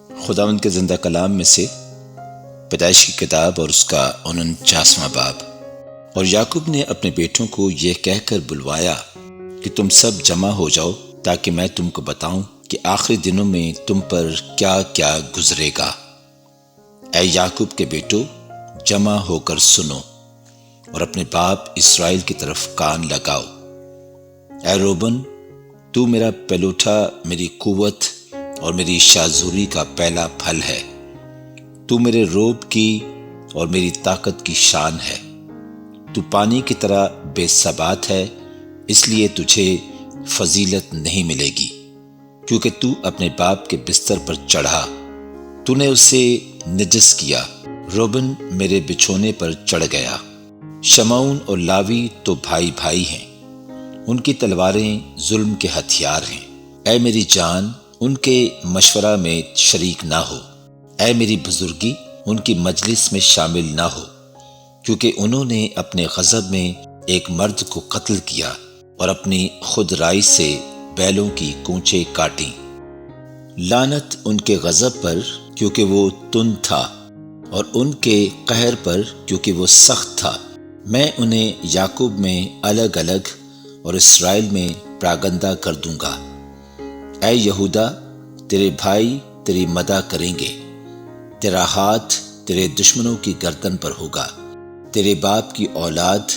خداوند کے زندہ کلام میں سے پیدائش کی کتاب اور اس کا 49واں باب۔ اور یعقوب نے اپنے بیٹوں کو یہ کہہ کر بلوایا کہ تم سب جمع ہو جاؤ تاکہ میں تم کو بتاؤں کہ آخری دنوں میں تم پر کیا کیا گزرے گا۔ اے یعقوب کے بیٹو، جمع ہو کر سنو اور اپنے باپ اسرائیل کی طرف کان لگاؤ۔ اے روبن، تو میرا پہلوٹا، میری قوت اور میری شاذوری کا پہلا پھل ہے۔ تو میرے روب کی اور میری طاقت کی شان ہے۔ تو پانی کی طرح بے ثبات ہے، اس لیے تجھے فضیلت نہیں ملے گی، کیونکہ تو اپنے باپ کے بستر پر چڑھا۔ تو نے اسے نجس کیا۔ روبن میرے بچھونے پر چڑھ گیا۔ شمعون اور لاوی تو بھائی بھائی ہیں، ان کی تلواریں ظلم کے ہتھیار ہیں۔ اے میری جان، ان کے مشورہ میں شریک نہ ہو۔ اے میری بزرگی، ان کی مجلس میں شامل نہ ہو، کیونکہ انہوں نے اپنے غضب میں ایک مرد کو قتل کیا اور اپنی خود رائی سے بیلوں کی کونچیں کاٹیں۔ لعنت ان کے غضب پر، کیونکہ وہ تند تھا، اور ان کے قہر پر، کیونکہ وہ سخت تھا۔ میں انہیں یعقوب میں الگ الگ اور اسرائیل میں پراگندہ کر دوں گا۔ اے یہودا، تیرے بھائی تیری مدح کریں گے، تیرا ہاتھ تیرے دشمنوں کی گردن پر ہوگا، تیرے باپ کی اولاد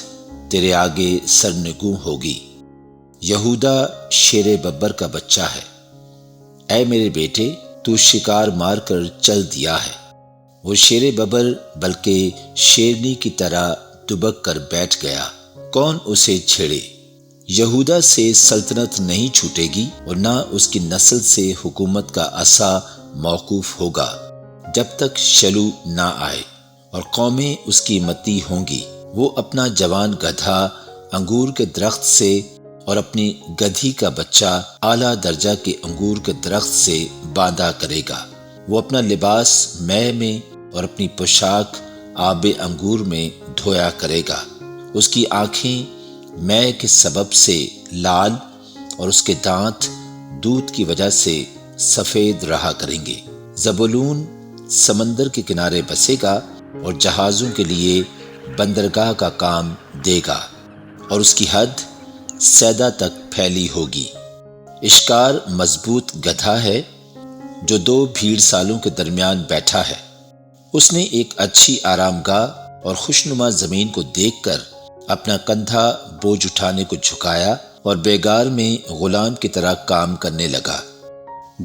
تیرے آگے سرنگوں ہوگی۔ یہودا شیر ببر کا بچہ ہے۔ اے میرے بیٹے، تو شکار مار کر چل دیا ہے۔ وہ شیر ببر بلکہ شیرنی کی طرح دبک کر بیٹھ گیا، کون اسے چھیڑے؟ یہودا سے سلطنت نہیں چھوٹے گی اور نہ اس کی نسل سے حکومت کا عصا موقوف ہوگا، جب تک شلو نہ آئے، اور قومیں اس کی متی ہوں گی۔ وہ اپنا جوان گدھا انگور کے درخت سے اور اپنی گدھی کا بچہ اعلیٰ درجہ کے انگور کے درخت سے باندھا کرے گا۔ وہ اپنا لباس مے میں اور اپنی پوشاک آب انگور میں دھویا کرے گا۔ اس کی آنکھیں مے کے سبب سے لال اور اس کے دانت دودھ کی وجہ سے سفید رہا کریں گے۔ زبولون سمندر کے کنارے بسے گا اور جہازوں کے لیے بندرگاہ کا کام دے گا، اور اس کی حد سیدا تک پھیلی ہوگی۔ اشکار مضبوط گدھا ہے جو دو بھیڑ سالوں کے درمیان بیٹھا ہے۔ اس نے ایک اچھی آرام گاہ اور خوشنما زمین کو دیکھ کر اپنا کندھا بوجھ اٹھانے کو جھکایا اور بیگار میں غلام کی طرح کام کرنے لگا۔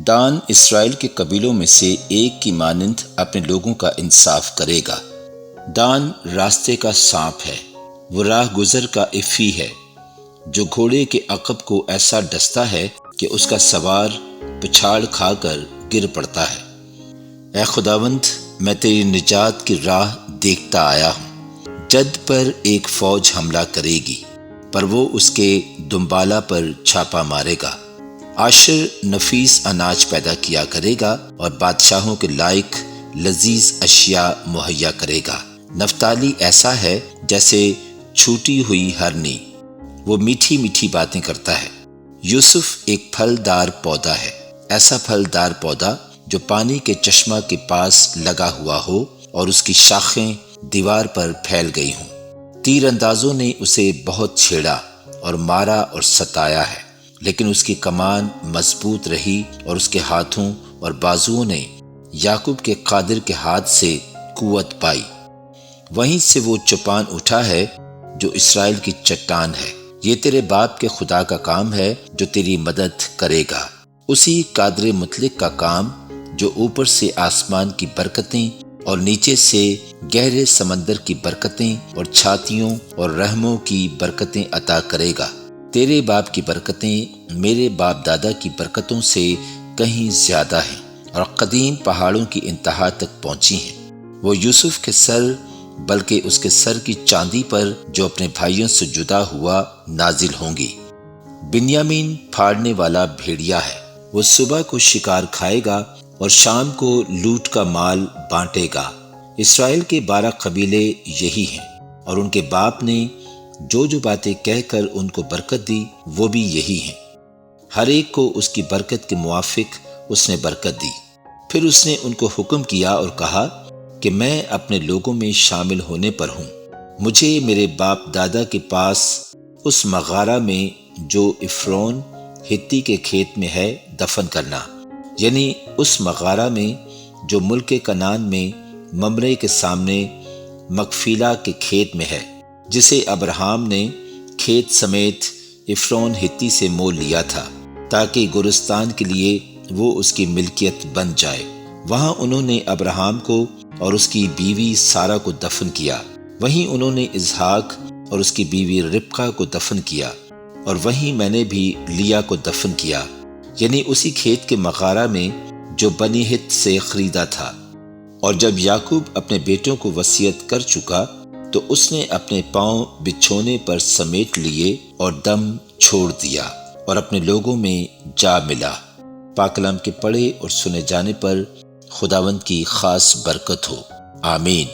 دان اسرائیل کے قبیلوں میں سے ایک کی مانند اپنے لوگوں کا انصاف کرے گا۔ دان راستے کا سانپ ہے، وہ راہ گزر کا افی ہے، جو گھوڑے کے عقب کو ایسا ڈستا ہے کہ اس کا سوار پچھاڑ کھا کر گر پڑتا ہے۔ اے خداوند، میں تیری نجات کی راہ دیکھتا آیا ہوں۔ جد پر ایک فوج حملہ کرے گی، پر وہ اس کے دنبالہ پر چھاپا مارے گا۔ عاشر نفیس اناج پیدا کیا کرے گا اور بادشاہوں کے لائق لذیذ اشیاء مہیا کرے گا۔ نفتالی ایسا ہے جیسے چھوٹی ہوئی ہرنی، وہ میٹھی میٹھی باتیں کرتا ہے۔ یوسف ایک پھلدار پودا ہے، ایسا پھلدار پودا جو پانی کے چشمہ کے پاس لگا ہوا ہو اور اس کی شاخیں دیوار پر پھیل گئی ہوں۔ تیر اندازوں نے اسے بہت چھیڑا اور مارا اور ستایا ہے، لیکن اس کی کمان مضبوط رہی اور اس کے ہاتھوں اور بازوؤں نے یعقوب کے قادر کے ہاتھ سے قوت پائی۔ وہیں سے وہ چوپان اٹھا ہے جو اسرائیل کی چٹان ہے۔ یہ تیرے باپ کے خدا کا کام ہے جو تیری مدد کرے گا، اسی قادر مطلق کا کام جو اوپر سے آسمان کی برکتیں اور نیچے سے گہرے سمندر کی برکتیں اور چھاتیوں اور رحموں کی برکتیں عطا کرے گا۔ تیرے باپ کی برکتیں میرے باپ دادا کی برکتوں سے کہیں زیادہ ہیں اور قدیم پہاڑوں کی انتہا تک پہنچی ہیں۔ وہ یوسف کے سر بلکہ اس کے سر کی چاندی پر جو اپنے بھائیوں سے جدا ہوا نازل ہوں گی۔ بنیامین پھاڑنے والا بھیڑیا ہے، وہ صبح کو شکار کھائے گا اور شام کو لوٹ کا مال بانٹے گا۔ اسرائیل کے 12 قبیلے یہی ہیں، اور ان کے باپ نے جو جو باتیں کہہ کر ان کو برکت دی وہ بھی یہی ہیں۔ ہر ایک کو اس کی برکت کے موافق اس نے برکت دی۔ پھر اس نے ان کو حکم کیا اور کہا کہ میں اپنے لوگوں میں شامل ہونے پر ہوں۔ مجھے میرے باپ دادا کے پاس اس مغارہ میں جو عفرون ہتی کے کھیت میں ہے دفن کرنا، یعنی اس مغارہ میں جو ملک کنعان میں ممرے کے سامنے مغفیلا کے کھیت میں ہے، جسے ابراہیم نے کھیت سمیت عفرون ہتی سے مول لیا تھا تاکہ گورستان کے لیے وہ اس کی ملکیت بن جائے۔ وہاں انہوں نے ابراہیم کو اور اس کی بیوی سارہ کو دفن کیا۔ وہیں انہوں نے اسحاق اور اس کی بیوی ربقہ کو دفن کیا، اور وہیں میں نے بھی لیا کو دفن کیا، یعنی اسی کھیت کے مغارہ میں جو بنی ہت سے خریدا تھا۔ اور جب یعقوب اپنے بیٹوں کو وصیت کر چکا تو اس نے اپنے پاؤں بچھونے پر سمیٹ لیے اور دم چھوڑ دیا اور اپنے لوگوں میں جا ملا۔ پاک کلام کے پڑھے اور سنے جانے پر خداوند کی خاص برکت ہو، آمین۔